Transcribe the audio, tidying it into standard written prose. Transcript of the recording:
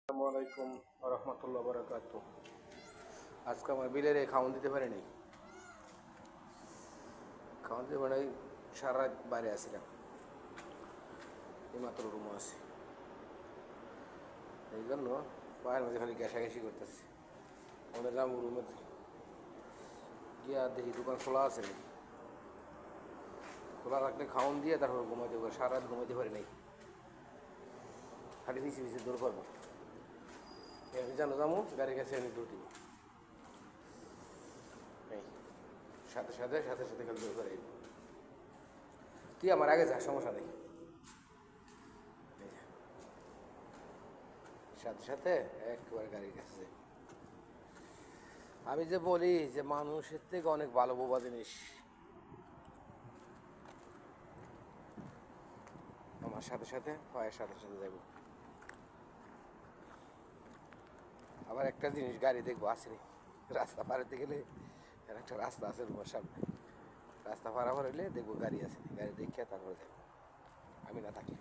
আসসালামু আলাইকুম রহমতুল্লাহ বরকাত। আজকে আমার বিলের খাওয়ান দিতে পারি নাই। খাওয়ান দিতে পারি নাই, সারা রাত বাইরে আসছিলাম, এইমাত্র রুমে আছি। এই জন্য বাইরের মধ্যে খালি ঘেঁষাঘেঁষি করতেছি। আমাদের যাবো রুমে গিয়া দেখি দোকান খোলা আছে নাকি। খোলা রাখলে খাওয়ান দিয়ে তারপর ঘুমাইতে পারি। সারা রাত ঘুমাইতে পারি নাই, খালি পিছিয়ে পিছিয়ে দৌড় করবো। আমি জানো যাবো, গাড়ি কাছে আমি দৌড় দিব। এই সাথে সাথে সাথে সাথে খালি দৌড় করে তুই আমার আগে যা, সমস্যা নেই। সাথে সাথে একবার গাড়ির কাছে যাই। আমি যে বলি যে মানুষের থেকে অনেক ভালো বোবা জিনিস আমার সাথে সাথে পায়ের সাথে সাথে যাবো। আবার একটা জিনিস, গাড়ি দেখবো আসেনি, রাস্তা পারাতে গেলে একটা রাস্তা আছে রুমের সামনে, রাস্তা পারাবার হইলে দেখবো গাড়ি আসেনি, গাড়ি দেখিয়া তারপরে যাবো আমি না থাকি।